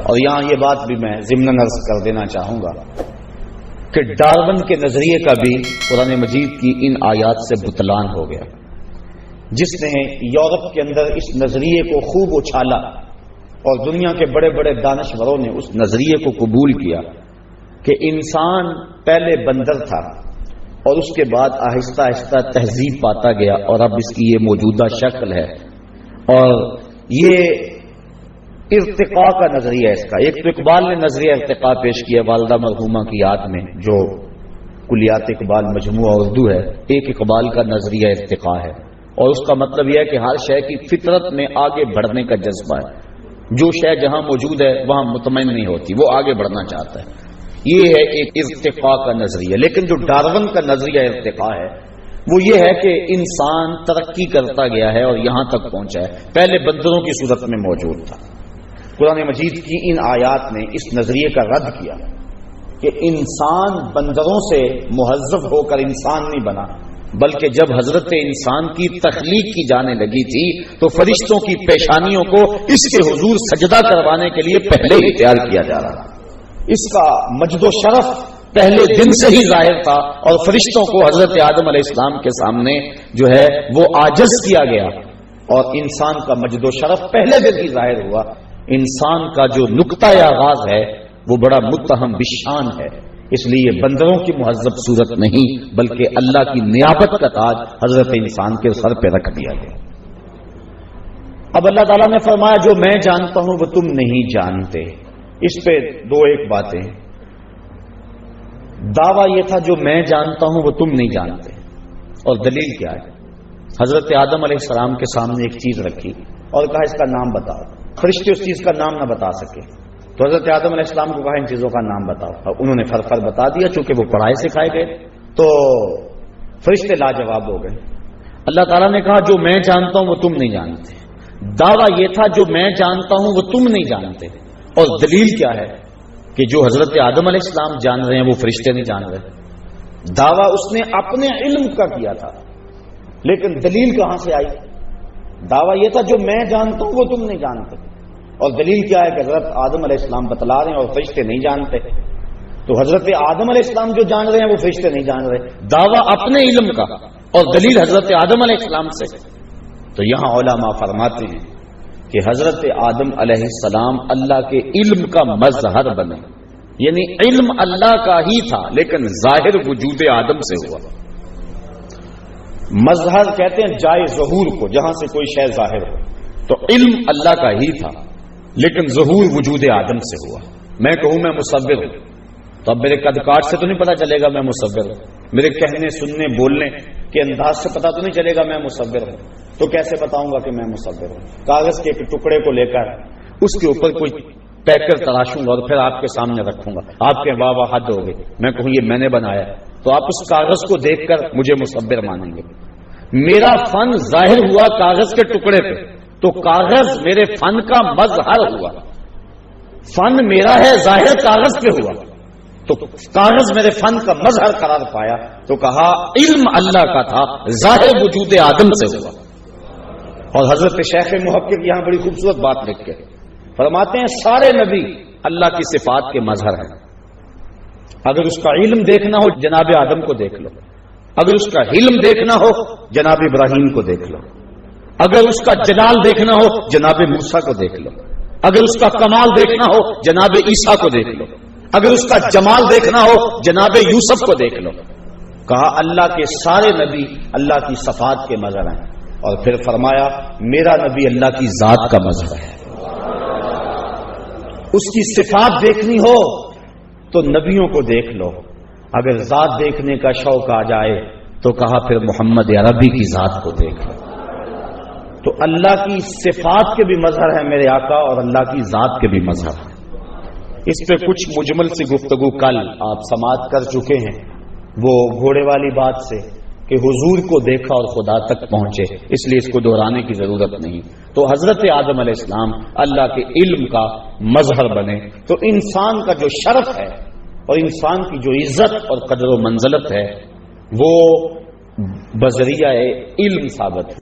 اور یہاں یہ بات بھی میں ضمن عرض کر دینا چاہوں گا کہ ڈارون کے نظریے کا بھی قرآن مجید کی ان آیات سے بطلان ہو گیا. جس نے یورپ کے اندر اس نظریے کو خوب اچھالا اور دنیا کے بڑے بڑے دانشوروں نے اس نظریے کو قبول کیا کہ انسان پہلے بندر تھا اور اس کے بعد آہستہ آہستہ تہذیب پاتا گیا اور اب اس کی یہ موجودہ شکل ہے. اور یہ ارتقاء کا نظریہ ہے اس کا. ایک تو اقبال نے نظریہ ارتقاء پیش کیا والدہ مرحومہ کی یاد میں جو کلیات اقبال مجموعہ اردو ہے. ایک اقبال کا نظریہ ارتقاء ہے اور اس کا مطلب یہ ہے کہ ہر شے کی فطرت میں آگے بڑھنے کا جذبہ ہے. جو شے جہاں موجود ہے وہاں مطمئن نہیں ہوتی, وہ آگے بڑھنا چاہتا ہے. یہ ہے ایک ارتقاء کا نظریہ. لیکن جو ڈارون کا نظریہ ارتقاء ہے وہ یہ ہے کہ انسان ترقی کرتا گیا ہے اور یہاں تک پہنچا ہے. پہلے بندروں کی صورت میں موجود تھا. قرآن مجید کی ان آیات نے اس نظریے کا رد کیا کہ انسان بندروں سے مہذب ہو کر انسان نہیں بنا, بلکہ جب حضرت انسان کی تخلیق کی جانے لگی تھی تو فرشتوں کی پیشانیوں کو اس کے حضور سجدہ کروانے کے لیے پہلے ہی تیار کیا جا رہا تھا. اس کا مجد و شرف پہلے دن سے ہی ظاہر تھا اور فرشتوں کو حضرت آدم علیہ السلام کے سامنے جو ہے وہ عاجز کیا گیا اور انسان کا مجد و شرف پہلے دن ہی ظاہر ہوا. انسان کا جو نقطہ آغاز ہے وہ بڑا متہم بشان ہے, اس لیے بندروں کی مہذب صورت نہیں بلکہ اللہ کی نیابت کا تاج حضرت انسان کے سر پہ رکھ دیا گیا. اب اللہ تعالیٰ نے فرمایا جو میں جانتا ہوں وہ تم نہیں جانتے. اس پہ دو ایک باتیں. دعویٰ یہ تھا جو میں جانتا ہوں وہ تم نہیں جانتے, اور دلیل کیا ہے؟ حضرت آدم علیہ السلام کے سامنے ایک چیز رکھی اور کہا اس کا نام بتاؤ. فرشتے اس چیز کا نام نہ بتا سکے تو حضرت آدم علیہ السلام کو کہا ان چیزوں کا نام بتاؤ, اور انہوں نے فر بتا دیا. چونکہ وہ پڑھائے سکھائے گئے تو فرشتے لاجواب ہو گئے. اللہ تعالیٰ نے کہا جو میں جانتا ہوں وہ تم نہیں جانتے. دعویٰ یہ تھا جو میں جانتا ہوں وہ تم نہیں جانتے, اور دلیل کیا ہے کہ جو حضرت آدم علیہ السلام جان رہے ہیں وہ فرشتے نہیں جان رہے. دعویٰ اس نے اپنے علم کا کیا تھا, لیکن دلیل کہاں سے آئی؟ دعویٰ یہ تھا جو میں جانتا ہوں وہ تم نہیں جانتے, اور دلیل کیا ہے کہ حضرت آدم علیہ السلام بتلا رہے ہیں اور فرشتے نہیں جانتے. تو حضرت آدم علیہ السلام جو جان رہے ہیں وہ فرشتے نہیں جان رہے. دعویٰ اپنے علم کا اور دلیل حضرت آدم علیہ السلام سے. تو یہاں علماء فرماتے ہیں کہ حضرت آدم علیہ السلام اللہ کے علم کا مظہر بنے, یعنی علم اللہ کا ہی تھا لیکن ظاہر وجود آدم سے ہوا. مظہر کہتے ہیں جائے ظہور کو, جہاں سے کوئی شے ظاہر ہو. تو علم اللہ کا ہی تھا لیکن ظہور وجود آدم سے ہوا. میں کہوں میں مصور ہوں تو اب میرے قد کاٹ سے تو نہیں پتا چلے گا میں مصور ہوں. میرے کہنے سننے بولنے کے انداز سے پتا تو نہیں چلے گا میں مصور ہوں. تو کیسے بتاؤں گا کہ میں مصور ہوں؟ کاغذ کے ایک ٹکڑے کو لے کر اس کے اوپر کوئی پیکر تراشوں گا اور پھر آپ کے سامنے رکھوں گا. آپ کے واہ واہ حد ہو گئے, میں کہوں یہ میں نے بنایا, تو آپ اس کاغذ کو دیکھ کر مجھے مصور مانیں گے. میرا فن ظاہر ہوا کاغذ کے ٹکڑے پہ تو کاغذ میرے فن کا مظہر ہوا. فن میرا ہے ظاہر کاغذ پہ ہوا تو کاغذ میرے فن کا مظہر قرار پایا. تو کہا علم اللہ کا تھا, ظاہر وجود آدم سے ہوا. اور حضرت شیخ محقق یہاں بڑی خوبصورت بات لکھ کے فرماتے ہیں سارے نبی اللہ کی صفات کے مظہر ہیں. اگر اس کا علم دیکھنا ہو جناب آدم کو دیکھ لو, اگر اس کا علم دیکھنا ہو جناب ابراہیم کو دیکھ لو, اگر اس کا جلال دیکھنا ہو جناب موسیٰ کو دیکھ لو, اگر اس کا کمال دیکھنا ہو جناب عیسیٰ کو دیکھ لو, اگر اس کا جمال دیکھنا ہو جناب یوسف کو دیکھ لو. کہا اللہ کے سارے نبی اللہ کی صفات کے مظہر ہیں. اور پھر فرمایا میرا نبی اللہ کی ذات کا مظہر ہے. اس کی صفات دیکھنی ہو تو نبیوں کو دیکھ لو, اگر ذات دیکھنے کا شوق آ جائے تو کہا پھر محمد عربی کی ذات کو دیکھ لو. تو اللہ کی صفات کے بھی مظہر ہے میرے آقا اور اللہ کی ذات کے بھی مظہر ہے. اس پہ کچھ مجمل سی گفتگو کل آپ سماعت کر چکے ہیں, وہ گھوڑے والی بات سے کہ حضور کو دیکھا اور خدا تک پہنچے, اس لیے اس کو دہرانے کی ضرورت نہیں. تو حضرت آدم علیہ السلام اللہ کے علم کا مظہر بنے تو انسان کا جو شرف ہے اور انسان کی جو عزت اور قدر و منزلت ہے وہ بذریعہ علم ثابت ہے.